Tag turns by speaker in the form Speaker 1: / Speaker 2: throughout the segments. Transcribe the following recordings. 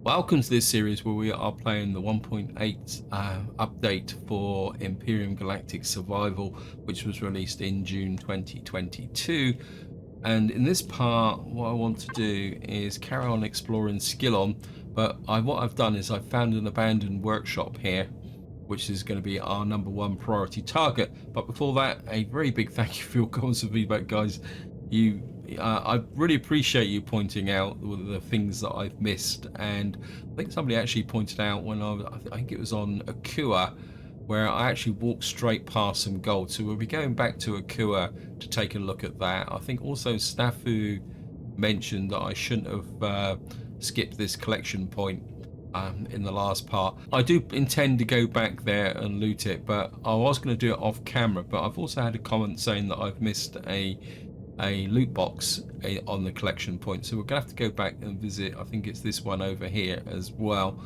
Speaker 1: Welcome to this series where we are playing the 1.8 update for Empyrion Galactic Survival, which was released in June 2022. And in this part, what I want to do is carry on exploring Skillon, but what I've done is I've found an abandoned workshop here, which is going to be our #1 priority target. But before that, a very big thank you for your comments and feedback, guys. I really appreciate you pointing out the things that I've missed, and I think somebody actually pointed out when I think it was on Akua, where I actually walked straight past some gold. So we'll be going back to Akua to take a look at that. I think also Snafu mentioned that I shouldn't have skipped this collection point in the last part. I do intend to go back there and loot it, but I was going to do it off camera. But I've also had a comment saying that I've missed a loot box on the collection point, so we're gonna have to go back and visit. I think it's this one over here as well,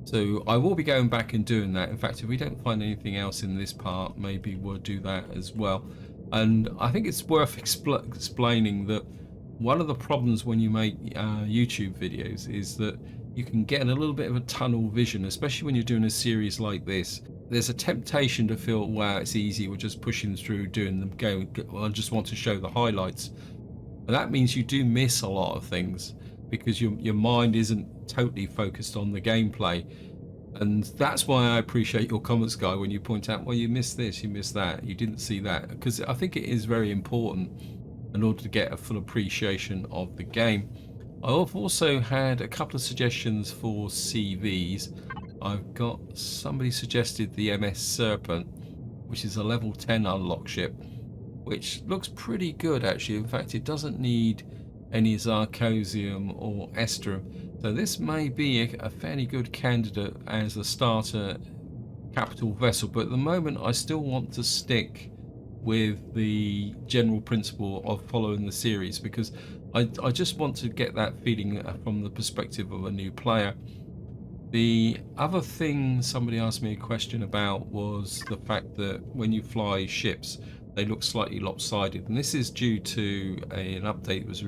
Speaker 1: so I will be going back and doing that. In fact, if we don't find anything else in this part, maybe we'll do that as well. And I think it's worth explaining that one of the problems when you make YouTube videos is that you can get a little bit of a tunnel vision, especially when you're doing a series like this. There's a temptation to feel, wow, it's easy, we're just pushing through, doing them, going, I just want to show the highlights. But that means you do miss a lot of things because your mind isn't totally focused on the gameplay. And that's why I appreciate your comments, Guy, when you point out, well, you missed this, you missed that, you didn't see that, because I think it is very important in order to get a full appreciation of the game. I've also had a couple of suggestions for CVs. I've got somebody suggested the MS Serpent, which is a level 10 unlock ship, which looks pretty good actually. In fact, it doesn't need any Zarcosium or Estrum, so this may be a fairly good candidate as a starter capital vessel. But at the moment, I still want to stick with the general principle of following the series, because I just want to get that feeling from the perspective of a new player. The other thing somebody asked me a question about was the fact that when you fly ships, they look slightly lopsided, and this is due to an update that was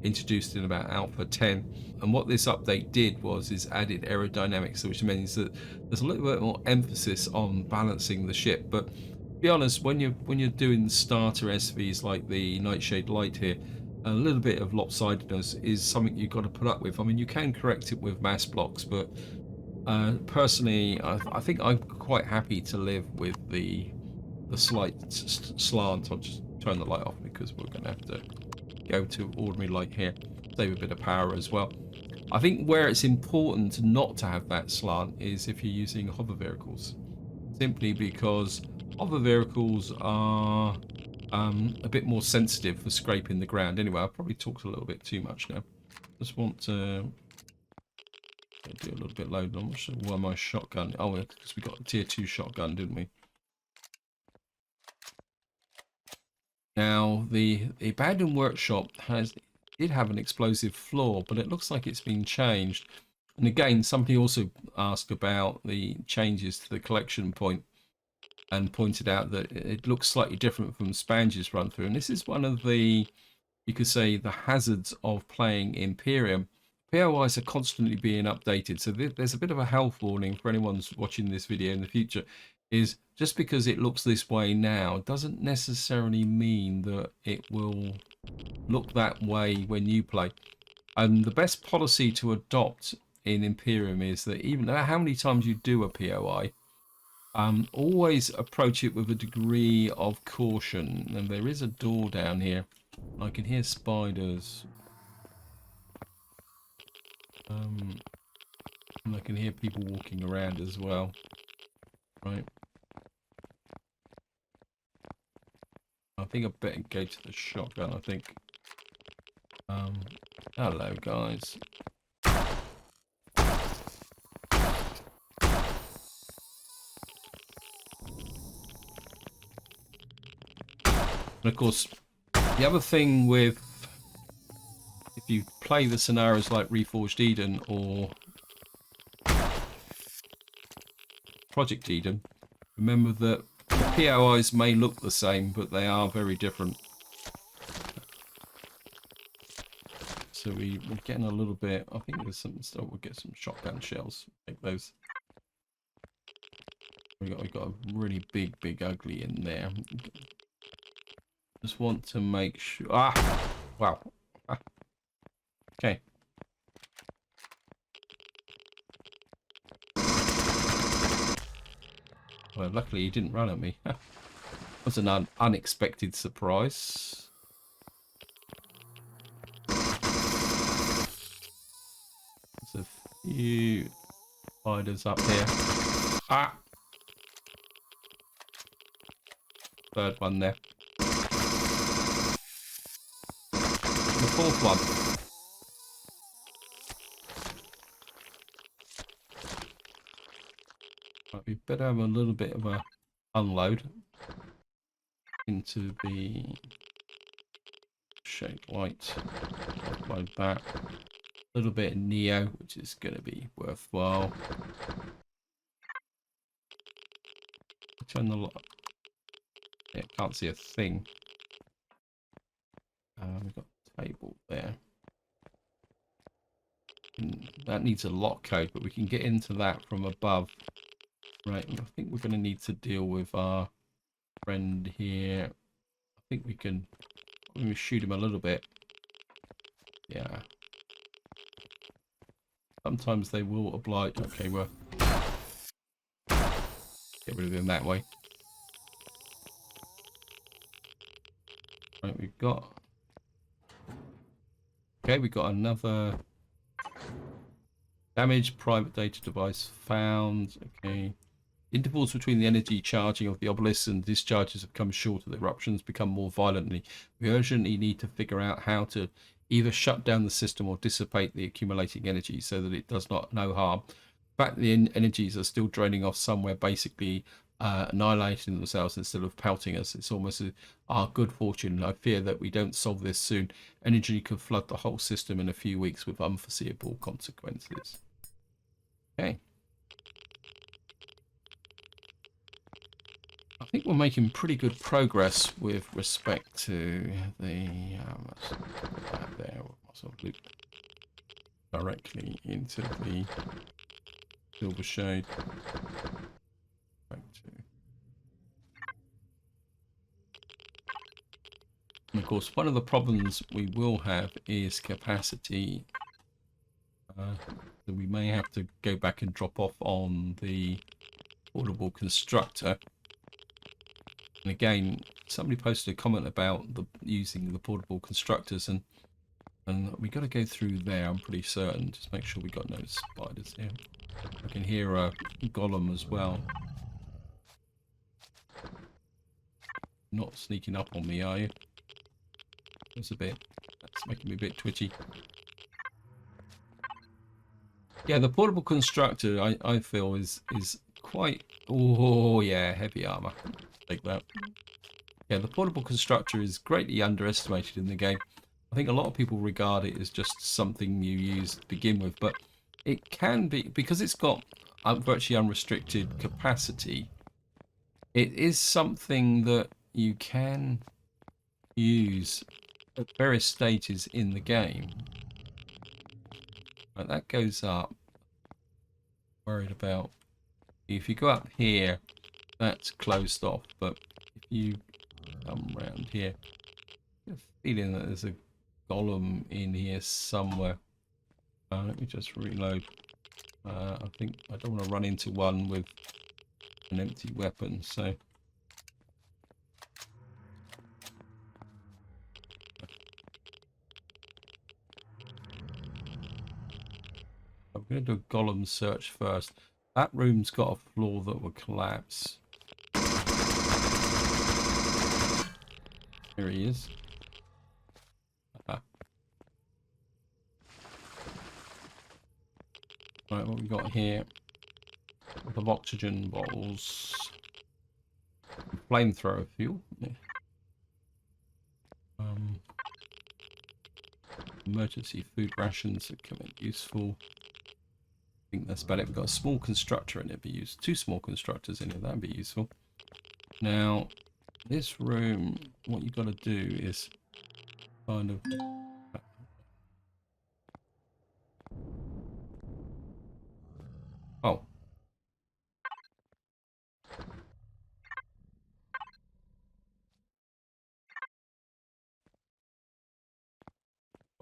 Speaker 1: introduced in about Alpha 10. And what this update did is added aerodynamics, which means that there's a little bit more emphasis on balancing the ship. But to be honest, when you're doing starter SVs like the Nightshade Light here, a little bit of lopsidedness is something you've got to put up with. I mean, you can correct it with mass blocks, but personally, I think I'm quite happy to live with the slight slant. I'll just turn the light off because we're going to have to go to ordinary light here, save a bit of power as well. I think where it's important not to have that slant is if you're using hover vehicles, simply because hover vehicles are a bit more sensitive for scraping the ground. Anyway, I've probably talked a little bit too much now. Just want to do a little bit load. I'm not sure why my shotgun. Oh, because we got a tier 2 shotgun, didn't we? Now, the abandoned workshop did have an explosive floor, but it looks like it's been changed. And again, somebody also asked about the changes to the collection point and pointed out that it looks slightly different from Spange's run through. And this is one of the, you could say, the hazards of playing Empyrion. POIs are constantly being updated, so there's a bit of a health warning for anyone watching this video in the future. Is just because it looks this way now doesn't necessarily mean that it will look that way when you play. And the best policy to adopt in Empyrion is that even no matter how many times you do a POI, always approach it with a degree of caution. And there is a door down here. I can hear spiders. And I can hear people walking around as well. Right. I think I better go to the shotgun, I think. Hello, guys. And of course, the other thing with, if you play the scenarios like Reforged Eden or Project Eden, remember that the POIs may look the same, but they are very different. So we're getting a little bit. I think there's some stuff. We'll get some shotgun shells. Take those. We got a really big ugly in there. Just want to make sure. Ah, wow. Ah. Okay. Well, luckily he didn't run at me. That was an unexpected surprise. There's a few spiders up here. Ah! Third one there. The fourth one. Right, we better have a little bit of a unload into the shade light. Upload that. A little bit of Neo, which is going to be worthwhile. Turn the light. Yeah, can't see a thing. We've got a table there. That needs a lock code, but we can get into that from above. Right, I think we're going to need to deal with our friend here. I think we can shoot him a little bit. Yeah. Sometimes they will oblige. Okay, well, get rid of him that way. Right, we've got. Okay, we got another damaged private data device found. Okay. Intervals between the energy charging of the obelisks and discharges have come shorter. The eruptions become more violently. We urgently need to figure out how to either shut down the system or dissipate the accumulating energy so that it does not no harm. The fact that the energies are still draining off somewhere, basically annihilating themselves instead of pelting us. It's almost our good fortune. I fear that we don't solve this soon. Energy could flood the whole system in a few weeks with unforeseeable consequences. Okay. I think we're making pretty good progress with respect to the there. Sort of loop directly into the silver shade. Back to. And of course, one of the problems we will have is capacity. So we may have to go back and drop off on the portable constructor. And again, somebody posted a comment about using the portable constructors, and we got to go through there. I'm pretty certain. Just make sure we got no spiders here. I can hear a golem as well. Not sneaking up on me, are you? That's making me a bit twitchy. Yeah, the portable constructor I feel is quite. Oh yeah, heavy armor. Take that. Yeah, the portable constructor is greatly underestimated in the game. I think a lot of people regard it as just something you use to begin with, but it can be, because it's got virtually unrestricted capacity, it is something that you can use at various stages in the game. Right, that goes up. Worried about. If you go up here, that's closed off, but if you come around here, I have a feeling that there's a golem in here somewhere. Let me just reload. I think I don't want to run into one with an empty weapon, so I'm going to do a golem search first. That room's got a floor that will collapse. Here he is. Right, what we got here? A couple of oxygen bottles. Flamethrower fuel. Yeah. Emergency food rations that come in useful. I think that's about it. We've got a small constructor in it. Be used. 2 small constructors in it. That'd be useful. Now, this room, what you've got to do is kind of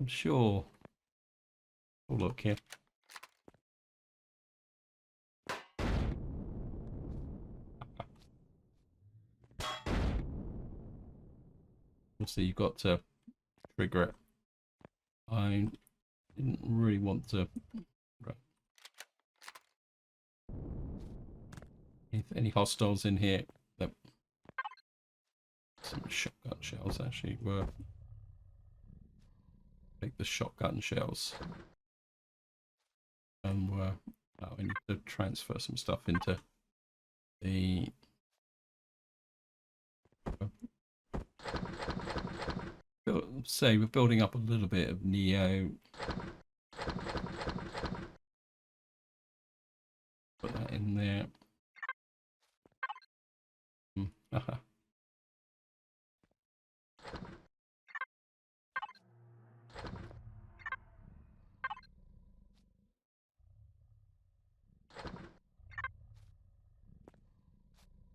Speaker 1: I'm sure. Oh, look here. Obviously, you've got to trigger it. I didn't really want to. Right. If any hostiles in here, that some shotgun shells actually were. Take the shotgun shells. And I need to transfer some stuff into the. Say we're building up a little bit of Neo. Put that in there.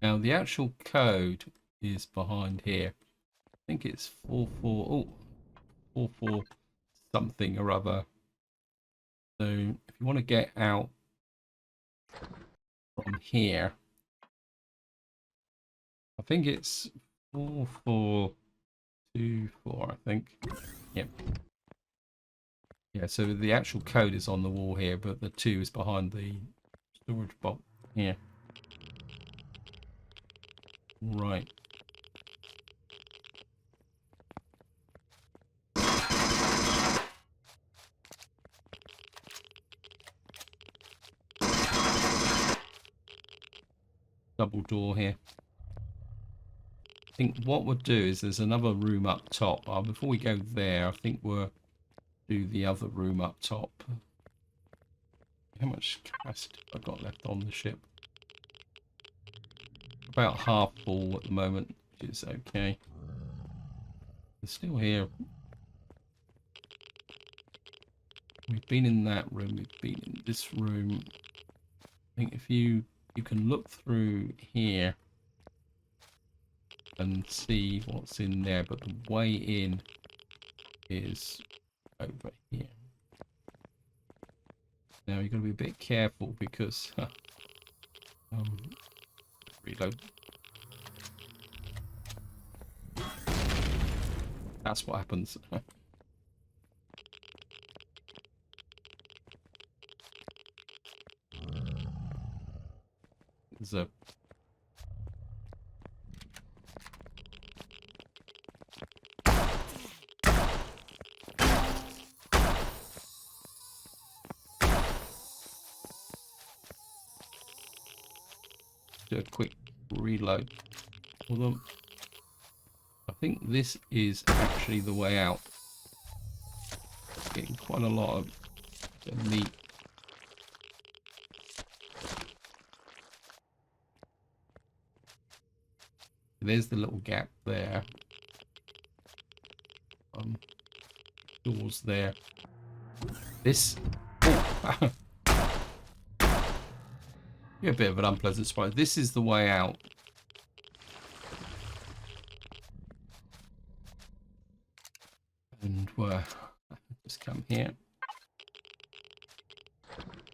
Speaker 1: Now the actual code is behind here. I think it's 44 something or other. So if you want to get out from here, I think it's 4424, I think. Yep. Yeah, so the actual code is on the wall here, but the 2 is behind the storage box here. Right. Double door here. I think what we'll do is there's another room up top. Before we go there, I think we'll do the other room up top. How much capacity have I got left on the ship? About half full at the moment, which is okay. It's still here. We've been in that room. We've been in this room. I think if you can look through here and see what's in there, but the way in is over here. Now you've got to be a bit careful because reload. That's what happens. There's a do a quick reload for them. I think this is actually the way out. Getting quite a lot of meat. There's the little gap there. Doors there. This. Oh. You're a bit of an unpleasant surprise. This is the way out. And we're just come here.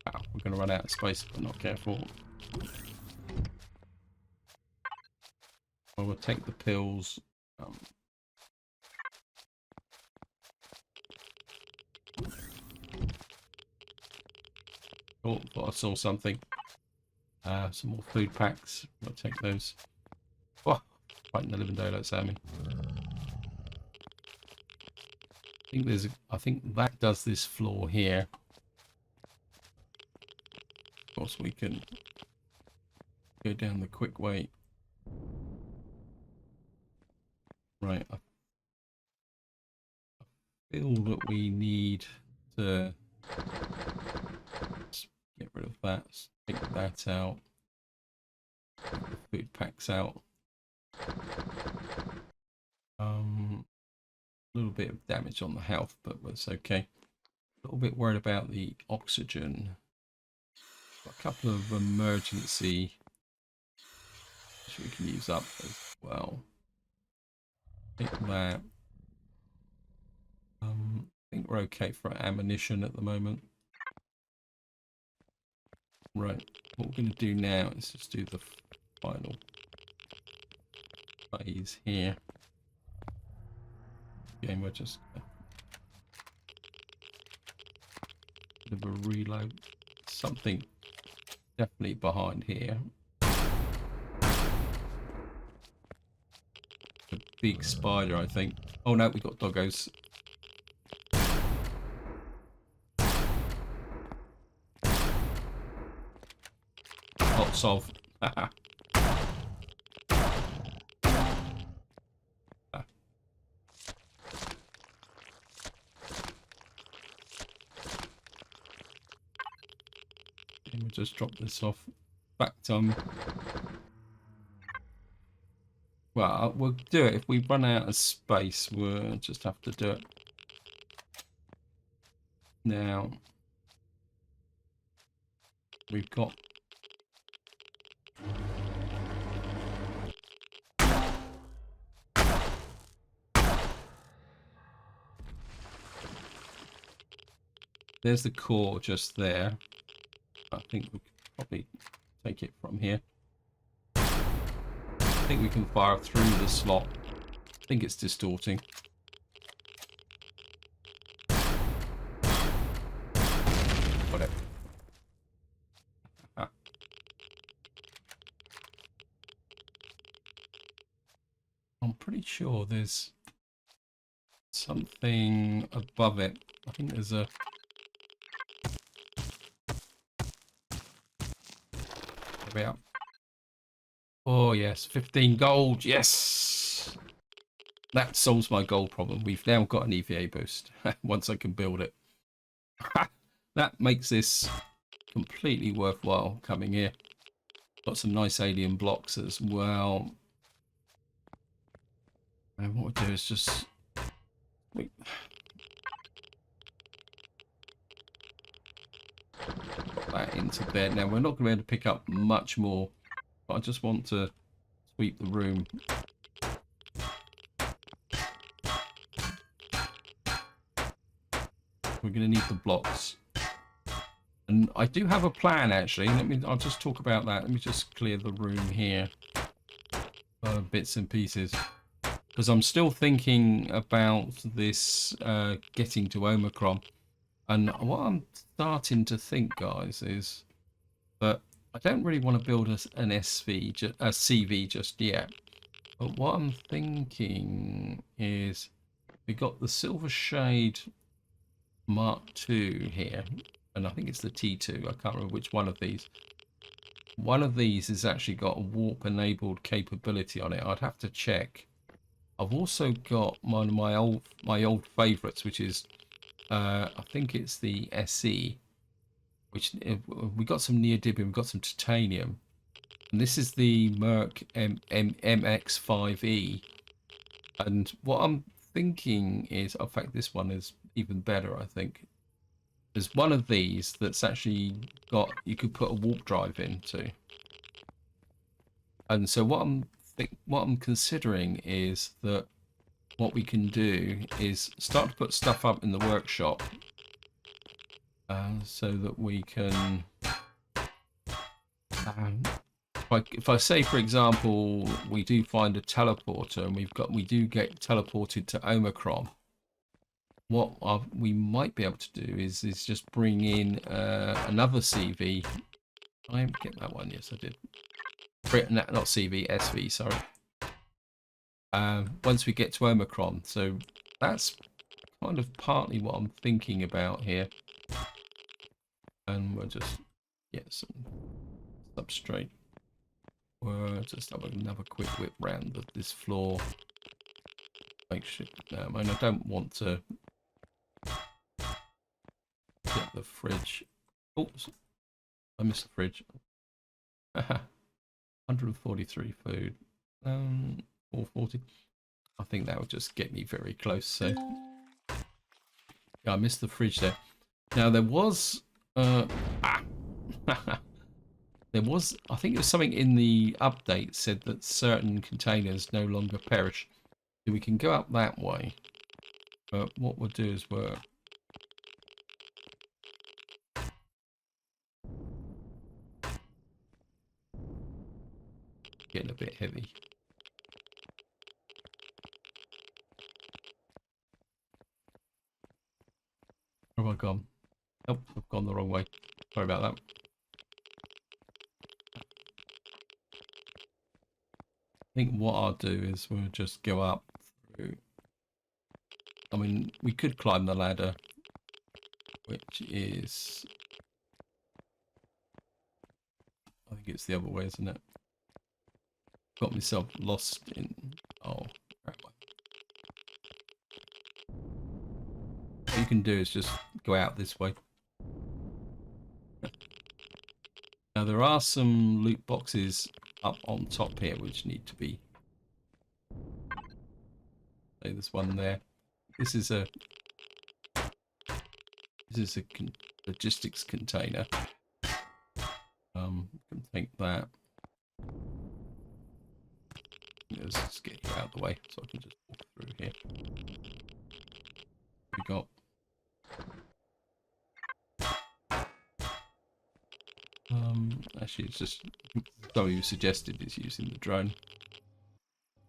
Speaker 1: Wow, we're going to run out of space if we're not careful. Well, we'll take the pills. Oh, thought I saw something. Some more food packs. I'll take those. Oh, fighting the living daylights at me. I think that does this floor here. Of course, we can go down the quick way. Right. I feel that we need to get rid of that. Take that out. Take the food packs out. A little bit of damage on the health, but that's okay. A little bit worried about the oxygen. Got a couple of emergency which we can use up as well. Take that. think we're okay for ammunition at the moment. Right, what we're going to do now is just do the final phase here. Again, we're just a bit of a reload. Something definitely behind here. A big spider, I think. Oh no, we got doggos. Lots of. We'll just drop this off. In fact, well, we'll do it. If we run out of space, we'll just have to do it. Now, we've got... There's the core just there. I think we could probably take it from here. I think we can fire through the slot. I think it's distorting. Got it. I'm pretty sure there's something above it. I think there's a... There we are. Oh yes, 15 gold, yes! That solves my gold problem. We've now got an EVA boost, once I can build it. That makes this completely worthwhile coming here. Got some nice alien blocks as well. And what we'll do is just... Put that into bed. Now, we're not going to be able to pick up much more, but I just want to sweep the room. We're going to need the blocks. And I do have a plan, actually. I'll just talk about that. Let me just clear the room here. Bits and pieces. Because I'm still thinking about this getting to Omicron. And what I'm starting to think, guys, is that I don't really want to build an CV just yet. But what I'm thinking is we got the Silver Shade Mark II here. And I think it's the T2. I can't remember which one of these. One of these has actually got a warp-enabled capability on it. I'd have to check. I've also got one of my old favourites, which is I think it's the SE, which we got some neodymium, we've got some titanium, and this is the Merc MX5E. And what I'm thinking is, in fact, this one is even better. I think there's one of these that's actually got, you could put a warp drive into, and so what I'm considering is that what we can do is start to put stuff up in the workshop so that we can if I say, for example, we do find a teleporter and we do get teleported to Omicron, what we might be able to do is just bring in another CV. I didn't get that one. Yes, I did. Not CV, SV, sorry. Once we get to Omicron. So that's kind of partly what I'm thinking about here. And we'll just get some substrate. We'll just have another quick whip round this floor. Make sure, I mean, I don't want to get the fridge. Oops, I missed the fridge. 143 food. 440. I think that would just get me very close. So yeah, I missed the fridge there. Now there was there was, I think it was something in the update said that certain containers no longer perish. So we can go up that way. But what we'll do is we'll Getting a bit heavy. Where have I gone? Oh, I've gone the wrong way. Sorry about that. I think what I'll do is we'll just go up through. I mean, we could climb the ladder, which is... I think it's the other way, isn't it? Got myself lost in... Oh, crap. What you can do is just go out this way. Now there are some loot boxes up on top here which need to be... Hey, there's one there. This is a logistics container. Can take that. Let's just get you out of the way so I can just walk through here. We got actually it's just somebody who suggested is using the drone.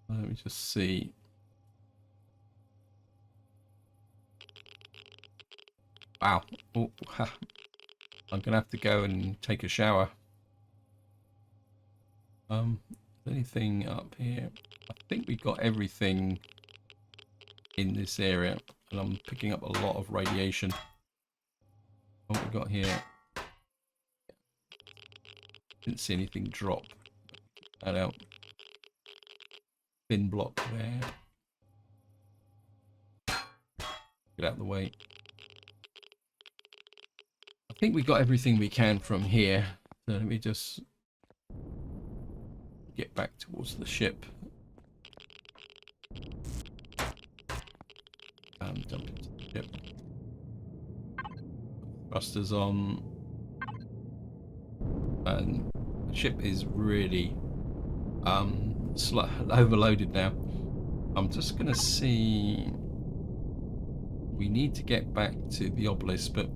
Speaker 1: Let me just see. Wow. Oh, I'm gonna have to go and take a shower. Anything up here? I think we got everything in this area, and I'm picking up a lot of radiation. What we got here? Didn't see anything drop. That out. Thin block there. Get out of the way. I think we got everything we can from here. So let me just get back towards the ship. Jump into the ship. Thrusters on. And the ship is really overloaded now. I'm just gonna see. We need to get back to the obelisk, but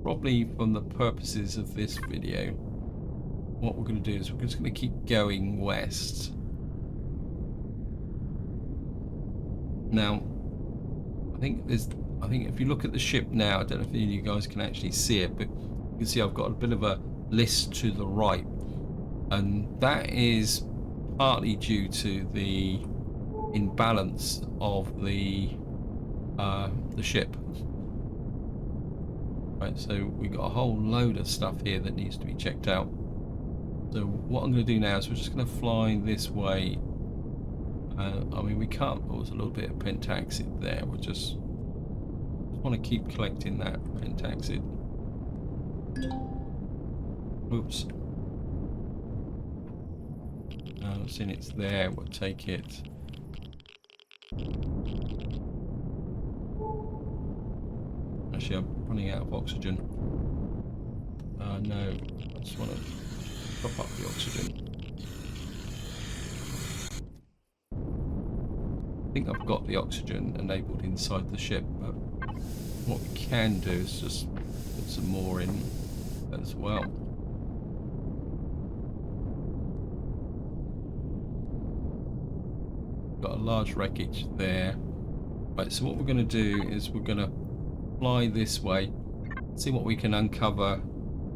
Speaker 1: probably from the purposes of this video, what we're going to do is we're just going to keep going west. Now, I think if you look at the ship now, I don't know if any of you guys can actually see it, but you can see I've got a bit of a list to the right, and that is partly due to the imbalance of the ship. Right, so we got a whole load of stuff here that needs to be checked out. So what I'm going to do now is we're just going to fly this way. I mean, we can't. Oh, there's a little bit of pentaxid there. We'll just want to keep collecting that pentaxid. Oops. I've seen it's there. We'll take it. Actually, I'm running out of oxygen. No, I just want to top up the oxygen. I think I've got the oxygen enabled inside the ship, but what we can do is just put some more in as well. Got a large wreckage there. Right, so what we're going to do is we're going to fly this way, see what we can uncover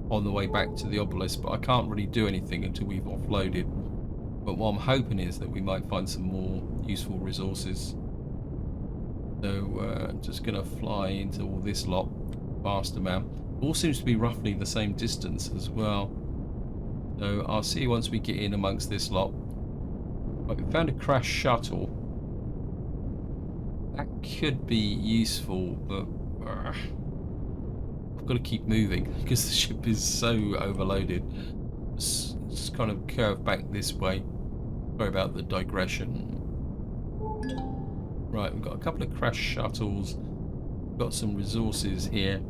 Speaker 1: on the way back to the obelisk, but I can't really do anything until we've offloaded. But what I'm hoping is that we might find some more useful resources. So just going to fly into all this lot, vast amount. All seems to be roughly the same distance as well. So I'll see once we get in amongst this lot. Right, we found a crashed shuttle. That could be useful, but I've got to keep moving because the ship is so overloaded. Just kind of curve back this way. Sorry about the digression. Right, we've got a couple of crashed shuttles. We've got some resources here.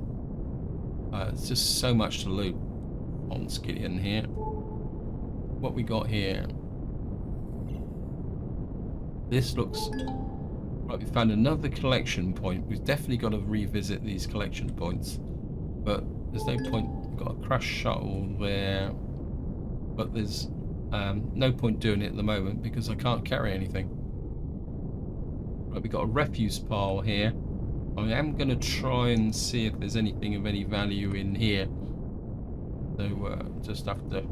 Speaker 1: It's just so much to loot on Skillion here. What we got here? This looks... Right, we found another collection point. We've definitely got to revisit these collection points. But there's no point. We've got a crashed shuttle there. But there's No point doing it at the moment because I can't carry anything. Right, we've got a refuse pile here. I am going to try and see if there's anything of any value in here. So just have to...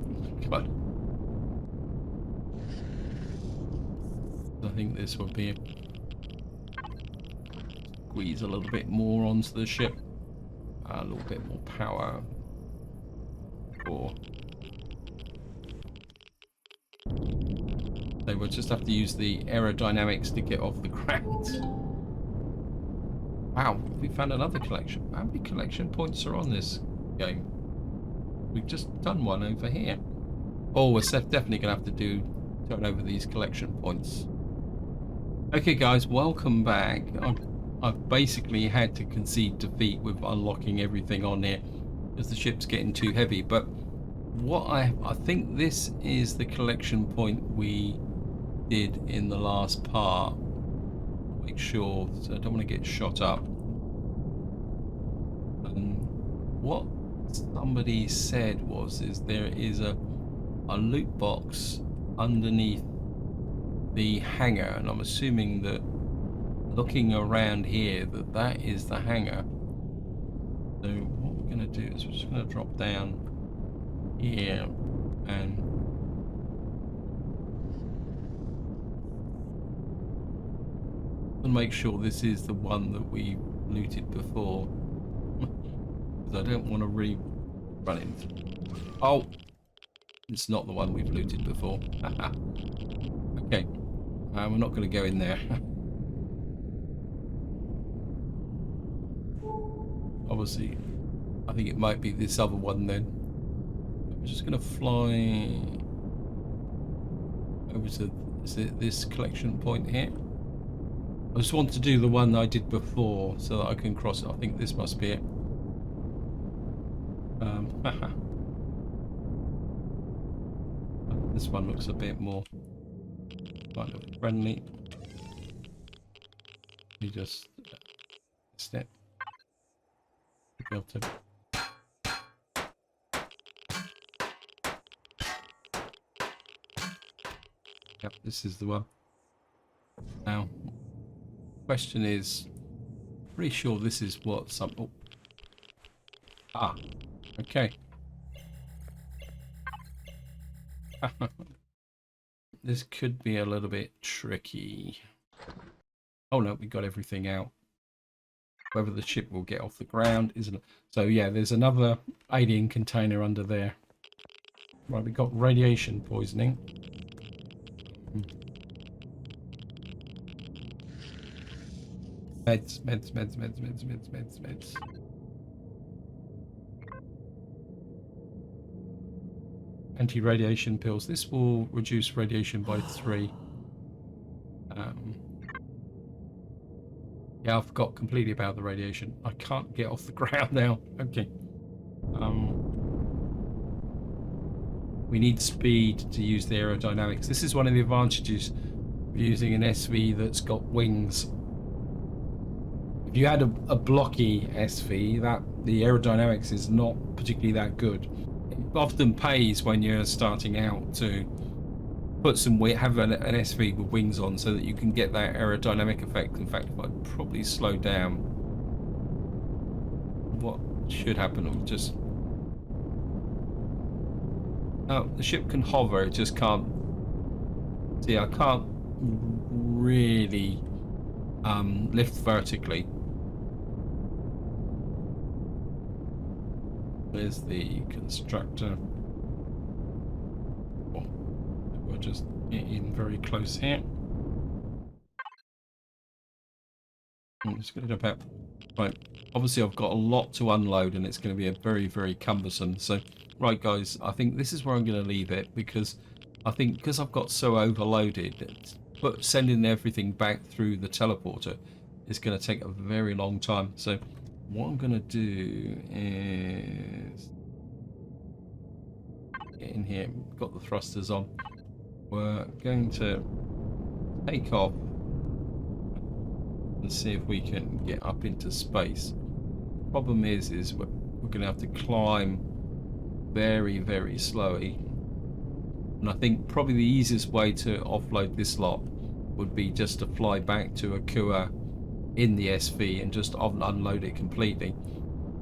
Speaker 1: I think this would be... Squeeze a little bit more onto the ship. A little bit more power. Or... So we'll just have to use the aerodynamics to get off the ground. Wow, we found another collection. How many collection points are on this game? We've just done one over here. Oh, we're definitely going to have to turn over these collection points. Okay, guys, welcome back. I've basically had to concede defeat with unlocking everything on here because the ship's getting too heavy. But what I think this is the collection point we did in the last part. Make sure, so I don't want to get shot up. What somebody said is there is a loot box underneath the hangar, and I'm assuming that looking around here that is the hangar. So what we're going to do is we're just going to drop down here and make sure this is the one that we looted before. Because I don't want to run into... Oh! It's not the one we've looted before. Okay. We're not going to go in there. Obviously, I think it might be this other one then. I'm just going to fly over to this collection point here. I just want to do the one I did before so that I can cross it. I think this must be it. This one looks a bit more kind of friendly. You just step. Be able to. Yep, this is the one. Now, question is, pretty sure this is what some. Oh. Ah, okay. This could be a little bit tricky. Oh no, we got everything out. Whether the ship will get off the ground isn't. So yeah, there's another alien container under there. Right, we got radiation poisoning. Meds. Anti-radiation pills. This will reduce radiation by 3. Yeah, I forgot completely about the radiation. I can't get off the ground now. Okay. We need speed to use the aerodynamics. This is one of the advantages of using an SV that's got wings. If you had a blocky SV, the aerodynamics is not particularly that good. It often pays when you're starting out to put some weight, have an SV with wings on so that you can get that aerodynamic effect. In fact, if I probably slow down, what should happen will just... Oh, the ship can hover, it just can't... See, I can't really lift vertically. There's the constructor. Oh, we're just in very close here. I'm just going to jump out. Right, obviously I've got a lot to unload and it's going to be a very, very cumbersome. So, right guys, I think this is where I'm going to leave it because I think because I've got so overloaded, but sending everything back through the teleporter is going to take a very long time. So what I'm going to do is get in here. We've got the thrusters on. We're going to take off and see if we can get up into space. Problem is we're going to have to climb very, very slowly. And I think probably the easiest way to offload this lot would be just to fly back to Akua in the SV and just unload it completely.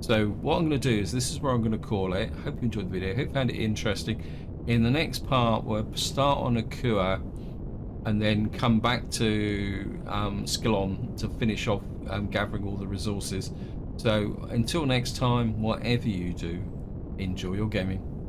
Speaker 1: So what I'm going to do is, this is where I'm going to call it. Hope you enjoyed the video. Hope you found it interesting. In the next part, we'll start on Akua and then come back to Skylon to finish off gathering all the resources. So until next time, whatever you do, enjoy your gaming.